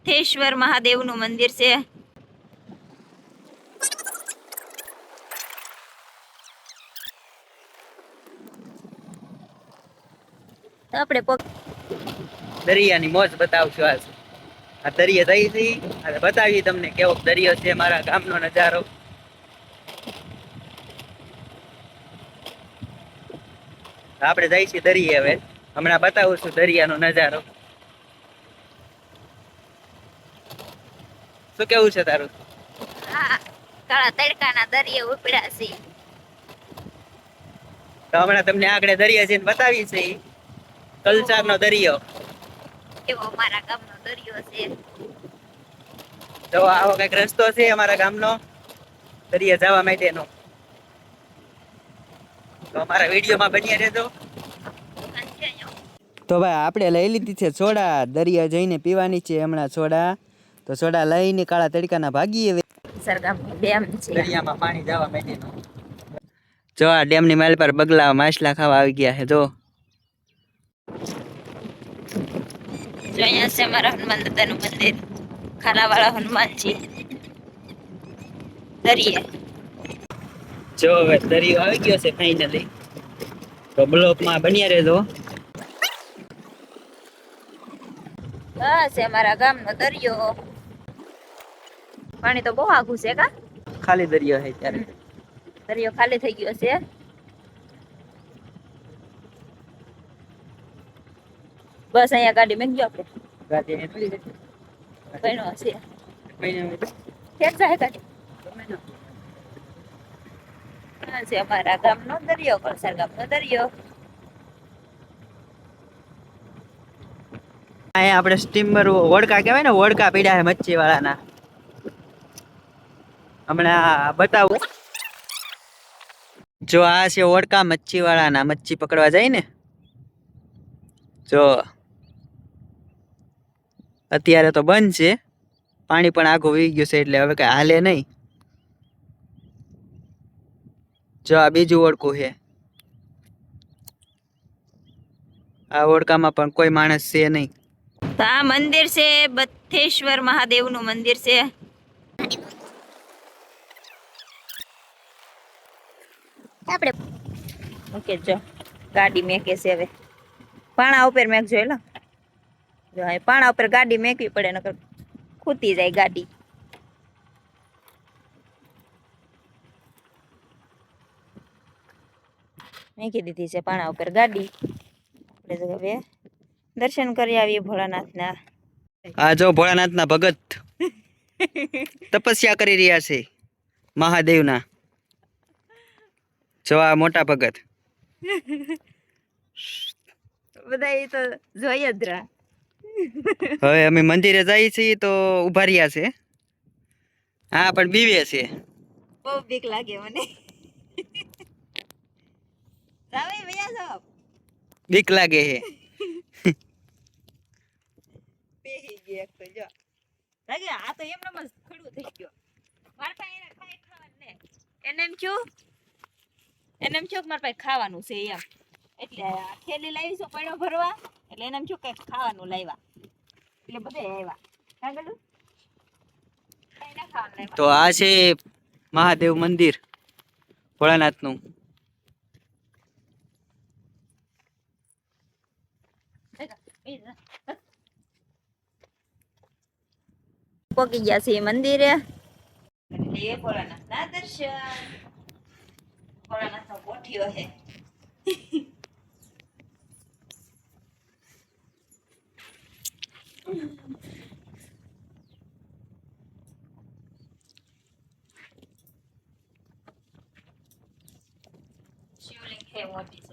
બથેશ્વર મહાદેવનું મંદિર છે. આપણે દરિયાની મોજ બતાવશું આજ. આ દરિયા જઈ જઈ અને બતાવી તમને કેવો દરિયો છે, મારા ગામનો નજારો. આપણે જઈ છીએ દરિયે હવે. હમણાં બતાવું છું દરિયાનો નજારો. શું કેવું છે તારું? હા, કાળા તડકાના દરિયે ઉપડ્યા છે. તો હમણાં તમને આગળ દરિયા જઈને બતાવી છે. કલસારનો દરિયો એવો મારા ગામનો દરિયો છે. તો આવો કઈક રસ્તો છે અમારા ગામનો દરિયા જવા માટેનો. તો અમારા વિડીયોમાં બન્યા રહેજો. તો ભાઈ આપણે લઈ લીધી છે સોડા. દરિયા જઈને પીવાની છે હમણાં સોડા. તો સોડા લઈને કાળા તડકાના ભાગીએ. સરગામ ડેમ છે. દરિયામાં પાણી જવા માટેનું. જો આ ડેમની માલ પર બગલા માછલા ખાવા આવી ગયા છે. જો અહીંયા છે અમારા હનુમાન દાદાનું મંદિર. ખાનાવાળા હનુમાનજી. દરિયે જો હવે દરિયો આવી ગયો છે ફાઇનલી. તો બ્લોકમાં બન્યા રહેજો. હા છે અમારા ગામનો દરિયો. પાણી તો બહુ આઘું છે કા? ખાલી દરિયો છે ત્યારે. દરિયો ખાલી થઈ ગયો છે. બસ અહીંયા ગાડી મેકજો આપણે. ગાડી ને થોડી જશે. કઈનો છે. કઈને ક્યાં જાય ગાડી? હા છે અમારા ગામનો દરિયો. કળસાર ગામનો દરિયો. અહીંયા આપણે સ્ટીમર વડકા કહેવાય ને, વડકા પીડ્યા છે મચ્છી વાળાના. હમણાં બતાવું. જો આ છે વડકા મચ્છી વાળાના. મચ્છી પકડવા જાય ને. જો અત્યારે તો બંધ છે. પાણી પણ આઘું વી ગયું છે એટલે હવે કઈ હાલે નહીં. જો આ બીજું ઓળખું છે. આ ઓળખામાં પણ કોઈ માણસ છે નહીં. તો આ મંદિર છે બથેશ્વર મહાદેવનું મંદિર છે. આપણે ઓકે જો ગાડી મેકે છે હવે. પાણા ઉપર મેક જોઈ લો. જો પાણા ઉપર ગાડી મેકવી પડે નકર ખૂતી જાય ગાડી. મેકી દીધી છે પાણા ઉપર ગાડી. આપણે હવે દર્શન કરી આવીએ ભોળાનાથના. આ જો ભોળાનાથના ભગત તપસ્યા કરી રહ્યા છે મહાદેવના. જો આ મોટા ભગત. બધા એ તો જોઈ જ રહ્યા. હવે અમે મંદિરે જઈએ છીએ તો ઉભા રહ્યા છે. હા પણ બીવે છે. બહુ બીક લાગે મને. જાવે ભૈયા સાહેબ બીક લાગે છે. બેહી ગયા તો જો લાગે આ તો એમનેમ જ ખડું થઈ ગયો. મારા પાસે એને ખાઈ ખાવાનું ને એને એમ થયું કે મારા પાસે ખાવાનું છે એમ. એટલે આ થેલી લાવી છું પૈણો ભરવા. એટલે એને એમ થયું કે ખાવાનું લાવ્યા. એટલે બધે આવ્યા. કાગળું કઈ ના ખાવાનું લાવ્યા. તો આ છે મહાદેવ મંદિર ભોળાનાથનું. પહોંચી ગયા છે મંદિરે. એટલે ભોળાનાથના દર્શન. ભોળાનાથનો કોઠિયો છે. શિવલિંગ છે મોટી છે.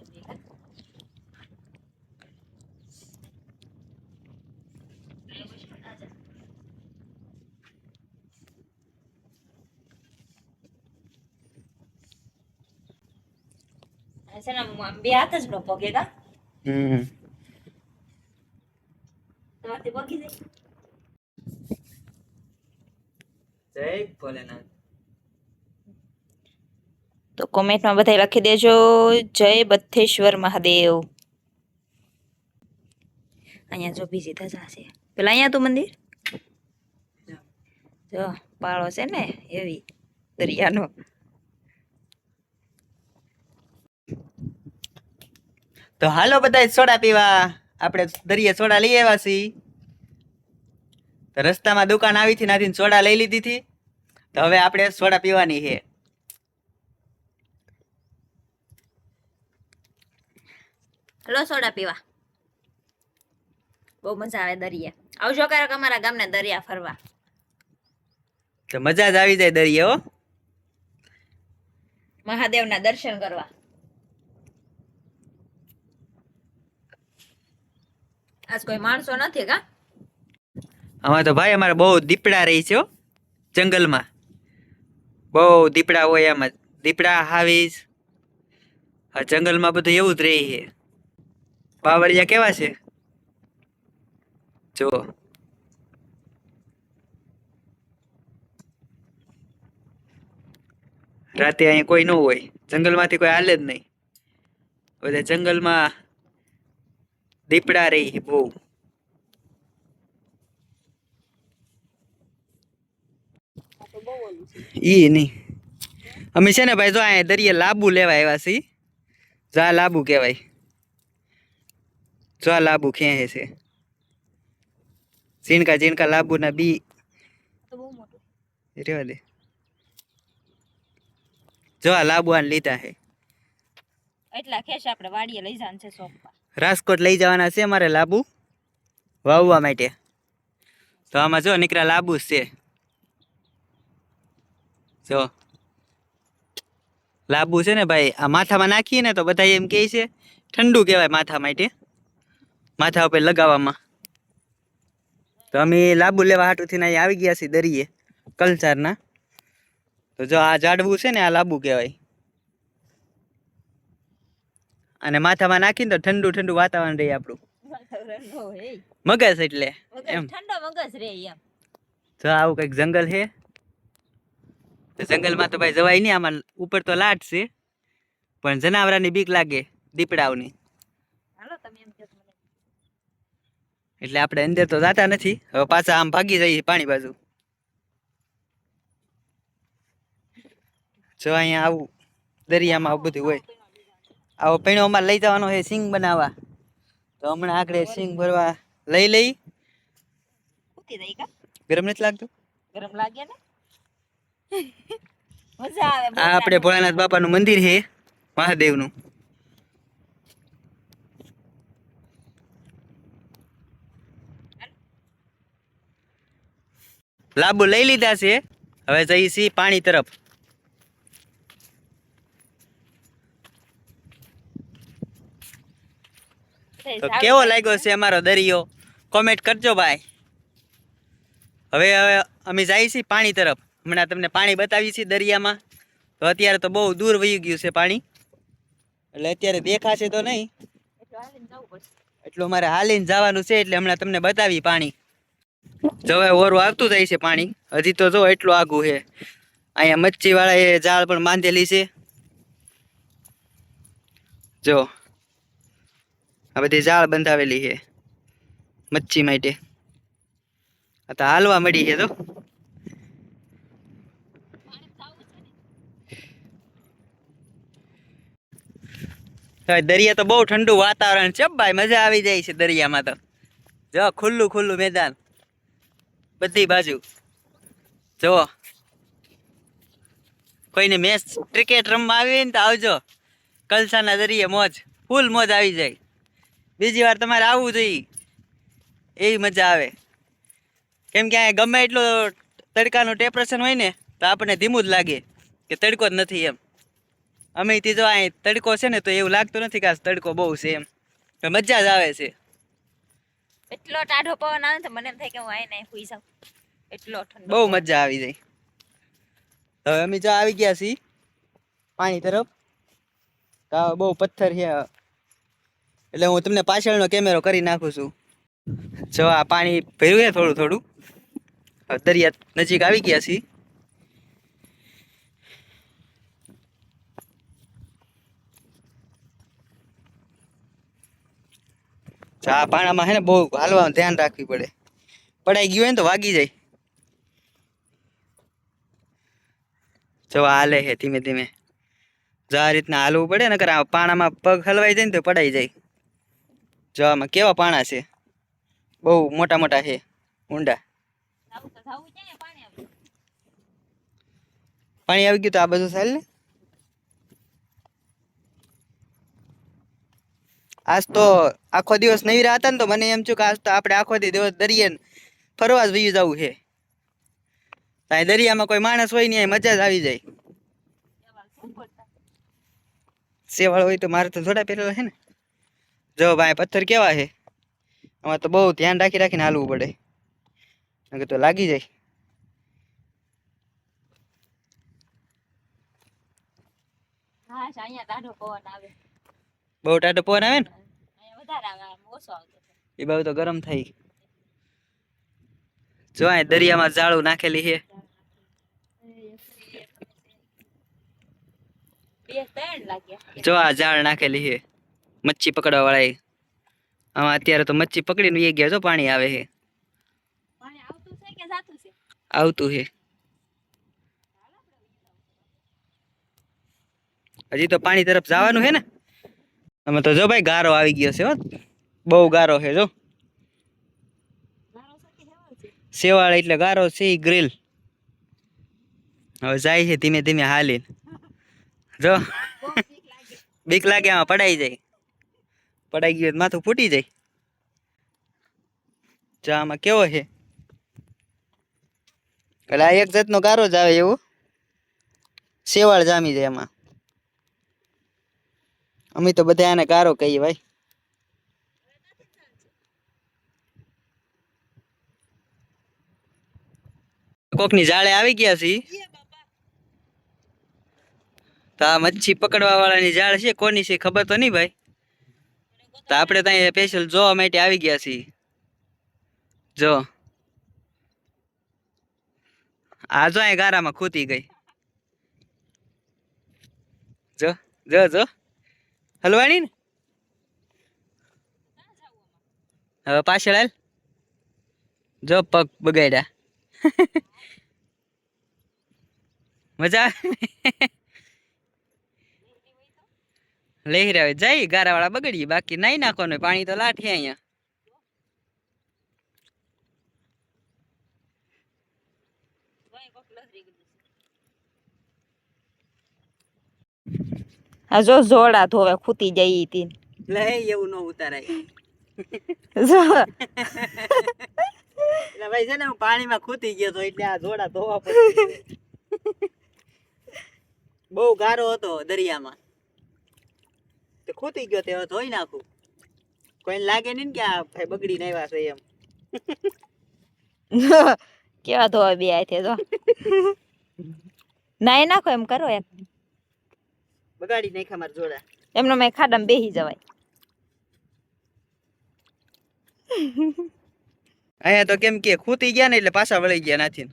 બે હાથ જ નો પગે કા. તમારથી પગી જાય. જય ભોલેનાથ. તો કોમેન્ટમાં બધા લખી દેજો જય બથેશ્વર મહાદેવ. અહીંયા જો બીજી ધજા છે. પેલા અહીંયા તું મંદિર જો પાળો છે ને એવી દરિયાનો. તો હાલો બધા સોડા પીવા. આપણે દરિયે સોડા લઈ આવ્યા છીએ. તો રસ્તામાં દુકાન આવી હતી નાથી સોડા લઈ લીધી હતી. તો હવે આપણે સોડા પીવાની છે. હલો સોડા પીવા. બહુ મજા આવે દરિયા. આવજો ક્યારેક અમારા ગામને દરિયા ફરવા. તો મજા જ આવી જાય દરિયે હો. મહાદેવના દર્શન કરવા. આજ કોઈ માણસો નથી કા? આમાં તો ભાઈ અમારે બહુ દીપડા રહી છે હો જંગલમાં. બહુ દીપડા હોય એમ જ. દીપડા હાવીસ આ જંગલમાં બધું એવું જ રહી છે. બાવળિયા કેવા છે જો. રાતે અહીંયા કોઈ ન હોય. જંગલમાંથી કોઈ હાલે જ નહીં. બધા જંગલમાં દીપડા રહી છે બહુ. ઈ નહીં. અમે છે ને ભાઈ જો અહીંયા દરિયે લાંબુ લેવા આવ્યા છીએ. જા લાંબુ કહેવાય. જો આ લાંબુ ખેંચે છે. ઝીણકા ઝીણકા લાંબુના બી રેવા દે. જો આ લાંબુ આને લીધા છે. એટલા ખેસ આપણે વાડીએ લઈ જવાનું છે શોપમાં. રાજકોટ લઈ જવાના છે મારે લાંબુ વાવવા માટે. તો આમાં જો નીકળ્યા લાંબુ છે. જો લાંબુ છે ને ભાઈ આ માથામાં નાખીએ ને તો બધા એમ કહે છે ઠંડુ કહેવાય માથા માટે. માથા ઉપર લગાવવામાં. તો અમે લાંબુ લેવા હાટુથી અહીંયા આવી ગયા છીએ દરિયે કલચારના. તો જો આ ઝાડવું છે ને આ લાંબુ કહેવાય. અને માથામાં નાખીને તો ઠંડુ ઠંડુ વાતાવરણ રહે આપણું. મગજ એટલે એમ ઠંડો મગજ રે એમ. જો આવું કંઈક જંગલ છે. તો જંગલમાં તો ભાઈ જવાય નહીં. આમાં ઉપર તો લાટ છે પણ જનાવરાની બીક લાગે દીપડાઓની. હાલો તમે એમ કહો મને. એટલે આપણે અંદર તો જાતા નથી. હવે પાછા આમ ભાગી જઈએ પાણી બાજુ. જો અહીંયા આવું દરિયામાં આવું બધું હોય. આવો પૈણો અમારે લઈ જવાનો છે સિંગ બનાવવા. તો હમણાં આગળ સિંગ ભરવા લઈ ઉતી દઈ કા? ગરમ નથી લાગતું? ગરમ લાગે ને. મજા આવે. આ આપણે ભોળાનાથ બાપાનું મંદિર છે મહાદેવનું. લાંબુ લઈ લીધા છે. હવે જઈએ છીએ પાણી તરફ. તો કેવો લાગ્યો છે અમારો દરિયો કોમેન્ટ કરજો ભાઈ. હવે અમે જઈએ છીએ પાણી તરફ. હમણાં તમને પાણી બતાવીએ છીએ દરિયામાં. તો અત્યારે તો બહુ દૂર વહી ગયું છે પાણી. એટલે અત્યારે દેખાશે તો નહીં. એટલું મારે હાલીને જવાનું છે એટલે હમણાં તમને બતાવી પાણી. જો હવે ઓરું આવતું જાય છે પાણી. હજી તો જો એટલું આઘું છે. અહીંયા મચ્છી વાળા એ જાળ પણ બાંધેલી છે. જો આ બધી જાળ બંધાવેલી છે મચ્છી માટે. આ તો હાલવા મળી છે. તો દરિયા તો બહુ ઠંડુ વાતાવરણ છે ભાઈ. મજા આવી જાય છે દરિયામાં તો. જો ખુલ્લું ખુલ્લું મેદાન બધી બાજુ. જો કોઈને મેચ ક્રિકેટ રમવા આવી ને તો આવજો કલસાના દરિયે. મોજ ફૂલ મોજ આવી જાય. બીજી વાર તમારે આવવું જોઈએ. એવી મજા આવે. કેમ કે અહીંયા ગમે એટલો તડકાનું ટેમ્પરેચર હોય ને તો આપણને ધીમું જ લાગે કે તડકો જ નથી એમ. અમે થી જો અહીં તડકો છે ને તો એવું લાગતું નથી કે આ તડકો બહુ છે એમ. તો મજા જ આવે છે. એટલો ટાઢો પવન આવે તો મને એમ થાય કે હું આઈને સુઈ જાઉં. એટલો ઠંડો બહુ મજા આવી જાય. હવે અમે જો આવી ગયા છીએ પાણી તરફ. તો બહુ પથ્થર છે એટલે હું તમને પાછળનો કેમેરો કરી નાખું છું. જો આ પાણી ભર્યું છે થોડું થોડું. દરિયા નજીક આવી ગયા છીએ. આ પાણામાં છે ને બહુ હાલવાનું ધ્યાન રાખવી પડે. પડાઈ ગયું હોય ને તો વાગી જાય. જો આ હાલે છે ધીમે ધીમે. જો આ રીતના હાલવું પડે નકર આ પાણામાં પગ હલવાઈ જાય ને તો પડાઈ જાય. જો આમાં કેવા પાણા છે, બહુ મોટા મોટા છે, ઊંડા. પાણી આવી ગયું તો આ બધું ચાલ ને. આજ તો આખો દિવસ નવીરા હતા ને તો મને એમ થયું કે આજ તો આપણે આખો દિવસ દરિયે ફરવા જ વયું જવું છે. ત્યાં દરિયામાં કોઈ માણસ હોય નહીં, મજા જ આવી જાય. સેવાળ હોય તો મારે તો થોડા પહેરેલા છે ને. જો ભાઈ પથ્થર કેવા છે, આમાં તો બહુ ધ્યાન રાખી રાખીને હાલવું પડે, નકર તો લાગી જાય. બહુ ટાઢો પવન આવે ને, એ બાજુ તો ગરમ થાય. જો આ દરિયામાં જાળું નાખેલી છે. જો આ જાળ નાખેલી છે મચ્છી પકડવા વાળા. આમાં અત્યારે તો મચ્છી પકડીને એ ગયા. જો પાણી આવે છે, આવતું છે. હજી તો પાણી તરફ જવાનું છે ને. અમે તો જો ભાઈ ગારો આવી ગયો છે હો, બહુ ગારો છે. જો સેવાળ એટલે ગારો છે, ગ્રીલ. હવે જાય છે ધીમે ધીમે હાલીને. જો બીક લાગે, આમાં પડાઈ જાય. પડાઈ ગયું માથું ફૂટી જાય. જો આમાં કેવો છે, એટલે આ એક જાતનો ગારો જ આવે એવું. સેવાળ જામી જાય એમાં. અમે તો બધા આને ગારો કહીએ ભાઈ. કોકની જાળે આવી ગયા છે. તો આ મચ્છી પકડવા વાળાની જાળ છે, કોની છે ખબર તો નહીં ભાઈ. તો આપણે ત્યાં સ્પેશિયલ જોવા માટે આવી ગયા છીએ. જો આ જો અહીં ગારામાં ખૂતી ગઈ. જો જો જો હલવાણી ને. હવે પાછળ હાલ. જો પગ બગાડ્યા. મજા લઈ રહ્યા જાય. ગારા વાળા બગડીએ, બાકી નાઈ નાખવાનું. પાણી તો લાઠી અહીંયા. આ જો જોડા ધોવે ખૂતી જાય તી. લે એવું ન ઉતારાય. એટલે ભાઈ છે ને હું પાણીમાં ખૂતી ગયો તો એટલે આ જોડા ધોવા પડે. બહુ ગારો હતો દરિયામાં, તો ખૂતી ગયો તે ધોઈ નાખું. કોઈને લાગે નહીં ને કે આ ભાઈ બગડીને આવ્યા છે એમ. કેવા ધોવા બે આથે જો. નાઈ નાખો એમ કરો એમ. બગાડી નાખ્યા મારા જોડા. એમનો મેં ખાડામાં બેસી જવાય. અહીંયા તો કેમ કે ખૂતી ગયા ને એટલે પાછા વળી ગયા નાથી.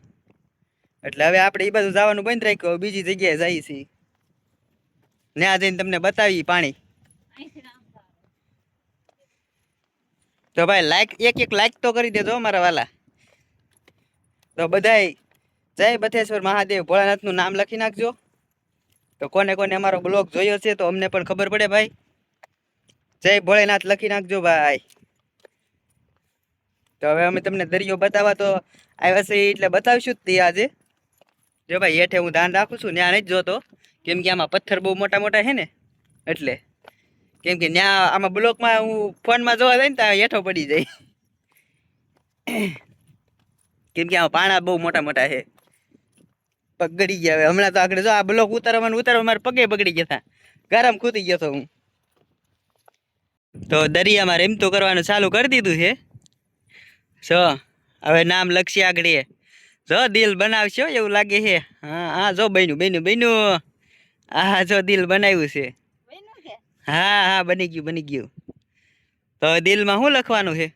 એટલે હવે આપણે એ બાજુ જવાનું બંધ રાખ્યું, બીજી જગ્યાએ જઈએ છીએ. ત્યાં જઈને તમને બતાવી પાણી. તો ભાઈ લાઈક એક લાઈક તો કરી દેજો મારા વાલા. તો બધાય જય બથેશ્વર મહાદેવ ભોળાનાથનું નામ લખી નાખજો. તો કોને કોને અમારો બ્લોગ જોયો છે તો અમને પણ ખબર પડે ભાઈ. જય ભોળેનાથ લખી નાખજો ભાઈ. તો હવે અમે તમને દરિયો બતાવવા તો આવ્યા છે એટલે બતાવીશું જ તે આજે. જો ભાઈ હેઠે હું ધ્યાન રાખું છું, ત્યાં નથી જોતો કેમ કે આમાં પથ્થર બહુ મોટા મોટા છે ને એટલે. કેમ કે ત્યાં આમાં બ્લોકમાં હું ફોનમાં જોવા જાય ને ત્યાં હેઠો પડી જાય. કેમ કે આમાં પાણા બહુ મોટા મોટા છે. પગ ગળી ગયા. હવે હમણાં તો આગળ જો આ બ્લોક ઉતારવા મારા પગે બગડી ગયા હતા. ગરમ ખૂતી ગયો હતો હું. તો દરિયામાં રેમતું કરવાનું ચાલુ કરી દીધું છે. જો હવે નામ લખી આગળ. જો દિલ બનાવશો એવું લાગે છે. હા હા જો બન્યું. હા જો દિલ બનાવ્યું છે. હા હા બની ગયું. તો દિલમાં શું લખવાનું છે?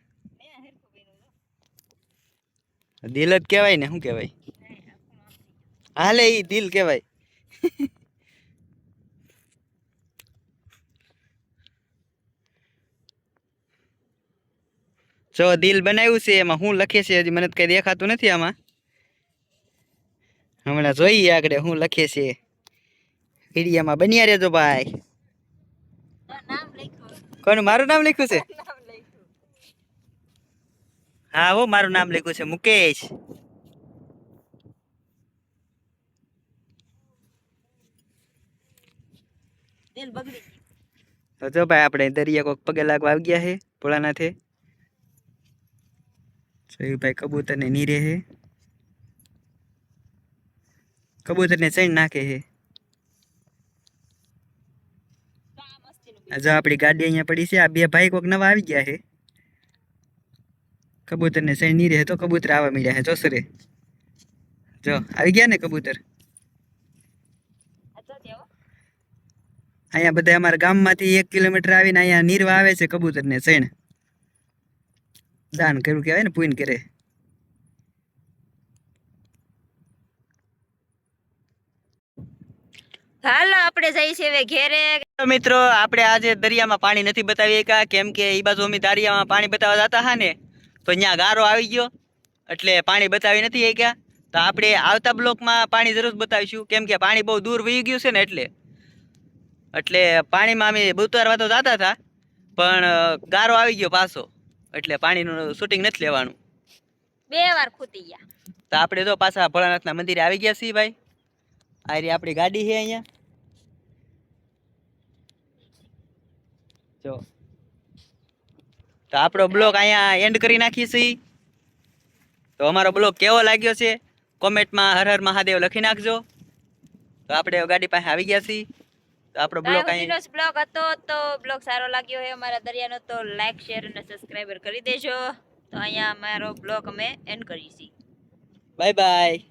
દિલ જ કહેવાય ને, શું કહેવાય? હાલે ઈ દિલ કહેવાય. જો દિલ બનાવ્યું છે, એમાં શું લખે છે હજી મને કઈ દેખાતું નથી આમાં. હમણાં જોઈએ આગળ શું લખે છે વિડીયામાં બન્યા રહેજો ભાઈ. નામ લખ્યું. કોનું મારું નામ લખ્યું છે? નામ લખ્યું. હા હો મારું નામ લખ્યું છે મુકેશ. દિલ બગડી ગયું. તો જો ભાઈ આપણે દરિયા કોક પગે લાગવા આવી ગયા છે ભોળાનાથે. જોયું ભાઈ કબૂતર ને નીરે છે. કબૂતર ને ચણ નાખે છે. કા મસ્તીનું આ જો આપણી ગાડી અહીંયા પડી છે. આ બે ભાઈ કોક નવા આવી ગયા છે. કબૂતર ને ચણ નીરે છે તો કબૂતર આવવા મળ્યા છે. જોસરે જો આવી ગયા ને કબૂતર. આ તો દેવો. અહીંયા બધા અમારા ગામમાંથી 1 કિલોમીટર આવીને અહીંયા નીરવા આવે છે કબૂતર ને ચણ. દાન કર્યું કહેવાય ને, પૂન કરે. હાલો આપણે જઈએ છીએ હવે ઘેરે. તો મિત્રો આપણે આજે દરિયામાં પાણી નથી બતાવી શક્યા કેમ કે એ બાજુ અમે દરિયામાં પાણી બતાવવા જતા હા ને તો અહીંયા ગારો આવી ગયો એટલે પાણી બતાવી નથી શક્યા. તો આપણે આવતા બ્લોકમાં પાણી જરૂર બતાવીશું કેમ કે પાણી બહુ દૂર વહી ગયું છે ને એટલે પાણીમાં અમે ઉતારવા તો જતા હતા પણ ગારો આવી ગયો પાછો એટલે પાણીનું શૂટિંગ નથી લેવાનું. 2 વાર ખૂટી ગયા. તો આપણે તો પાછા ભોળાનાથના મંદિરે આવી ગયા છીએ ભાઈ. આ રહી આપણી ગાડી છે અહીંયા જો. તો આપણો બ્લોગ અહીંયા એન્ડ કરી નાખીએ છીએ. તો અમારો બ્લોગ કેવો લાગ્યો છે કોમેન્ટમાં હર હર મહાદેવ લખી નાખજો. તો આપણે ગાડી પાસે આવી ગયા છીએ. તો આપણો બ્લોગ અહીં બ્લોગ હતો તો બ્લોગ સારો લાગ્યો હોય અમારા દરિયાનો તો લાઈક શેર અને સબસ્ક્રાઇબર કરી દેજો. તો અહીંયા અમારો બ્લોગ અમે એન્ડ કરીશું. Bye bye.